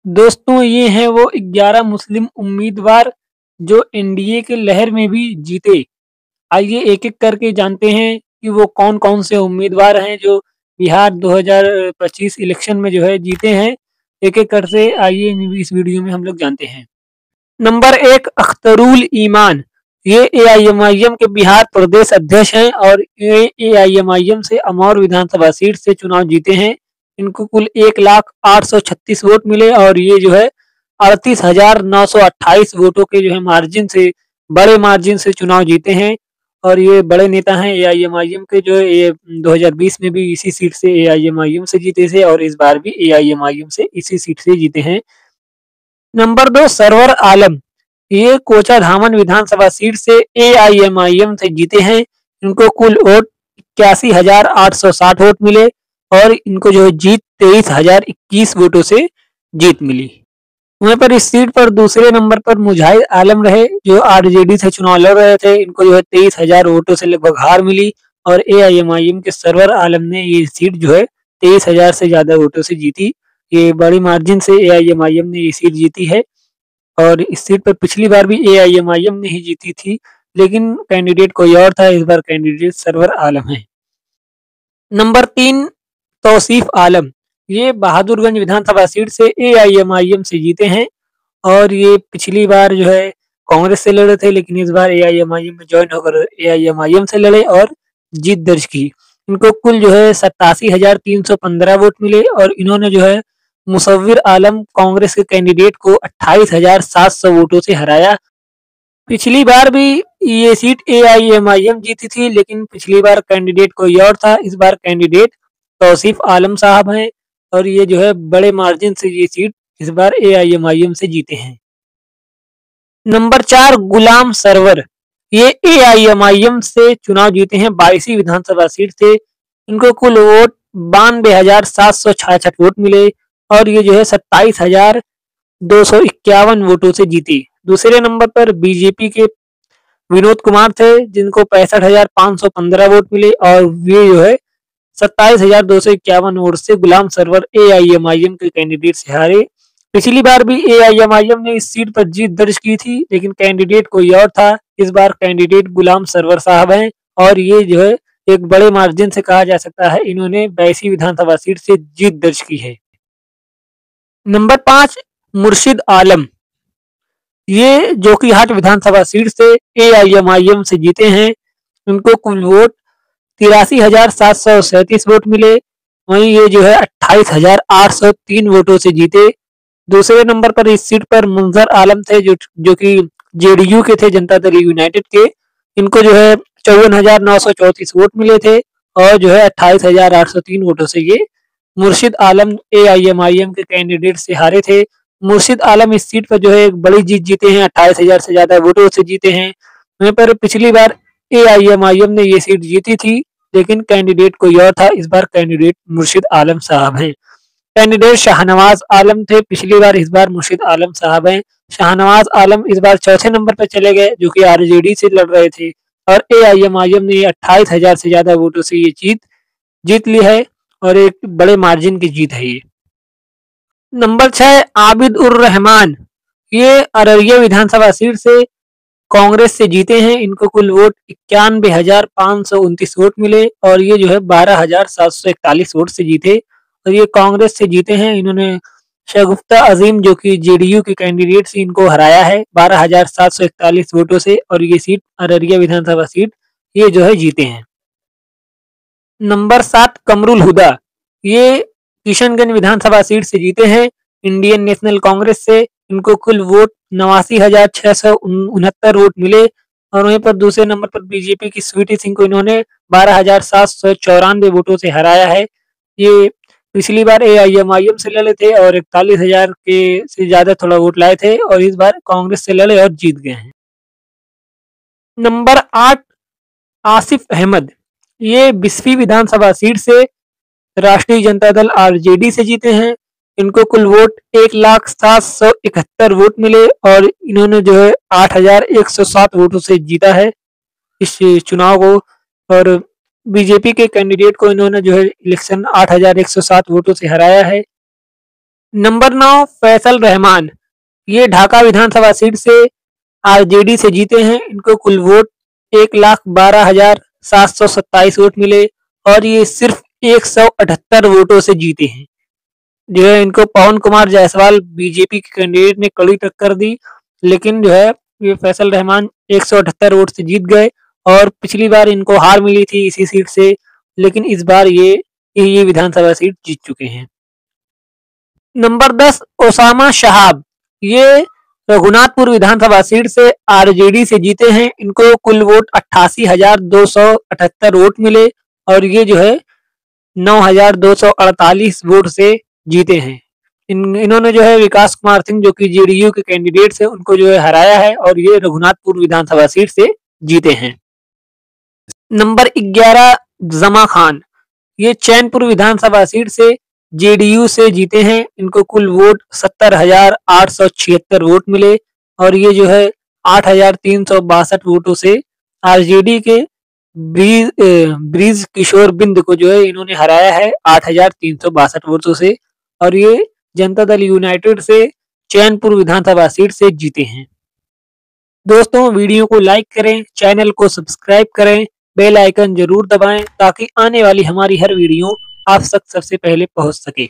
दोस्तों ये हैं वो 11 मुस्लिम उम्मीदवार जो एनडीए के लहर में भी जीते। आइए एक-एक करके जानते हैं कि वो कौन-कौन से उम्मीदवार हैं जो बिहार 2025 इलेक्शन में जो है जीते हैं। एक-एक कर से आइए इस वीडियो में हम लोग जानते हैं। नंबर 1 अख्तरुल ईमान, ये एआईएमआईएम के बिहार प्रदेश अध्यक्ष हैं और ये एआईएमआईएम से अमौर विधानसभा सीट से चुनाव जीते हैं। इनको कुल 1,0836 वोट मिले और ये जो है 38,928 वोटों के जो है मार्जिन से, बड़े मार्जिन से चुनाव जीते हैं और ये बड़े नेता हैं एआईएमआईएम के, जो ये 2020 में भी इसी सीट से एआईएमआईएम से जीते थे और इस बार भी एआईएमआईएम से इसी सीट से जीते हैं। नंबर 2 सरवर आलम, ये कोचाधामन विधानसभा सीट से एआईएमआईएम से जीते हैं। इनको कुल वोट 81,860 वोट मिले और इनको जो है जीत 23,021 वोटों से जीत मिली। वहीं पर इस सीट पर दूसरे नंबर पर मुजाहिद आलम रहे जो आरजेडी से चुनाव लड़ रहे थे। इनको जो है 23,000 वोटों से लगभग हार मिली और एआईएमआईएम के सरवर आलम ने ये सीट जो है 23,000 से ज्यादा वोटों से जीती। ये बड़ी मार्जिन से एआईएमआईएम ने ये सीट जीती है और इस सीट पर पिछली बार भी एआईएमआईएम ने ही जीती थी, लेकिन कैंडिडेट कोई और था। इस बार कैंडिडेट सरवर आलम है। नंबर 3 तौसीफ आलम, ये बहादुरगंज विधानसभा सीट से एआईएमआईएम से जीते हैं और ये पिछली बार जो है कांग्रेस से लड़े थे, लेकिन इस बार एआईएमआईएम में ज्वाइन होकर एआईएमआईएम से लड़े और जीत दर्ज की। इनको कुल जो है 87,315 वोट मिले और इन्होंने जो है मुसव्विर आलम कांग्रेस के कैंडिडेट को 28,700 वोटों से हराया। पिछली बार भी ये सीट एआईएमआईएम जीती थी, लेकिन पिछली बार कैंडिडेट कोई और था। इस बार कैंडिडेट तौसीफ आलम साहब हैं और ये जो है बड़े मार्जिन से ये सीट इस बार एआईएमआईएम से जीते हैं। नंबर 4 गुलाम सरवर, ये एआईएमआईएम से चुनाव जीते हैं 22वीं विधानसभा सीट से। इनको कुल वोट 92,766 वोट मिले और ये जो है 27,251 वोटों से जीती। दूसरे नंबर पर बीजेपी के विनोद कुमार थे जिनको 65,515 वोट मिले और ये जो है 27,251 वोट से गुलाम सरवर एआईएमआईएम के कैंडिडेट से हारे। पिछली बार भी एआईएमआईएम ने इस सीट पर जीत दर्ज की थी, लेकिन कैंडिडेट कोई और था। इस बार कैंडिडेट गुलाम सरवर साहब हैं और ये जो है एक बड़े मार्जिन से कहा जा सकता है इन्होंने 82वीं विधानसभा सीट से जीत दर्ज की है। नंबर 5 मुर्शिद आलम, ये जोकीहाट विधानसभा सीट से एआईएमआईएम से जीते हैं। उनको कुल वोट 83,737 वोट मिले। वहीं ये जो है 28,803 वोटों से जीते। दूसरे नंबर पर इस सीट पर मुंजर आलम थे जो कि जेडीयू के थे, जनता दल यूनाइटेड के। इनको जो है 54,934 वोट मिले थे और जो है 28,803 वोटों से ये मुर्शिद आलम एआईएमआईएम के कैंडिडेट से हारे थे। मुर्शिद आलम इस सीट पर जो है एक बड़ी जीत जीते हैं, 28,000 से ज्यादा वोटों से जीते हैं। वहीं पर पिछली बार एआईएमआईएम ने ये सीट जीती थी, लेकिन कैंडिडेट कोई और था। इस बार कैंडिडेट मुर्शिद आलम साहब हैं। कैंडिडेट शाहनवाज आलम थे पिछली बार, इस बार मुर्शिद आलम साहब हैं। शाहनवाज आलम इस बार चौथे नंबर पर चले गए जो कि आरजेडी से लड़ रहे थे और एआईएमआईएम ने 28,000 से ज्यादा वोटों से ये जीत ली है और एक बड़े मार्जिन की जीत है ये। नंबर 6 आबिद उर रहमान, ये अररिया विधानसभा सीट से कांग्रेस से जीते हैं। इनको कुल वोट 91,529 वोट मिले और ये जो है 12,741 वोट से जीते और ये कांग्रेस से जीते हैं। इन्होंने शगुफ्ता अजीम जो कि जेडीयू के कैंडिडेट से इनको हराया है 12,741 वोटों से और ये सीट अररिया विधानसभा सीट ये जो है जीते हैं। नंबर 7 कमरुल हुदा, ये किशनगंज विधानसभा सीट से जीते हैं इंडियन नेशनल कांग्रेस से। इनको कुल वोट 89,669 वोट मिले और वहीं पर दूसरे नंबर पर बीजेपी की स्वीटी सिंह को इन्होंने 12,794 वोटों से हराया है। ये पिछली बार एआईएमआईएम से लड़े थे और 41,000 के से ज्यादा थोड़ा वोट लाए थे और इस बार कांग्रेस से लड़े और जीत गए हैं। नंबर 8 आसिफ अहमद, ये 20वीं विधानसभा सीट से राष्ट्रीय जनता दल आरजेडी से जीते हैं। इनको कुल वोट 1,0771 वोट मिले और इन्होंने जो है 8,107 वोटों से जीता है इस चुनाव को और बीजेपी के कैंडिडेट को इन्होंने जो है इलेक्शन 8,107 वोटों से हराया है। नंबर 9 फैसल रहमान, ये ढाका विधानसभा सीट से आरजेडी से जीते हैं। इनको कुल वोट 1,12,727 वोट मिले और ये सिर्फ 178 वोटों से जीते हैं। जो है इनको पवन कुमार जायसवाल बीजेपी के कैंडिडेट ने कड़ी टक्कर दी, लेकिन जो है ये फैसल रहमान 178 वोट से जीत गए और पिछली बार इनको हार मिली थी इसी सीट से, लेकिन इस बार ये विधानसभा सीट जीत चुके हैं। नंबर 10 ओसामा शहाब, ये रघुनाथपुर विधानसभा सीट से आरजेडी से जीते हैं। इनको कुल वोट 88,278 वोट मिले और ये जो है 9,248 वोट से जीते हैं। इन्होंने जो है विकास कुमार सिंह जो कि जेडीयू के कैंडिडेट है उनको जो है हराया है और ये रघुनाथपुर विधानसभा सीट से जीते हैं। नंबर 11 जमा खान, ये चैनपुर विधानसभा सीट से जेडीयू से जीते हैं। इनको कुल वोट 70,876 वोट मिले और ये जो है 8,362 वोटों से आरजेडी के ब्रीज किशोर बिंद को जो है इन्होंने हराया है 8,362 वोटों से और ये जनता दल यूनाइटेड से चैनपुर विधानसभा सीट से जीते हैं। दोस्तों वीडियो को लाइक करें, चैनल को सब्सक्राइब करें, बेल आइकन जरूर दबाएं ताकि आने वाली हमारी हर वीडियो आप तक सबसे पहले पहुंच सके।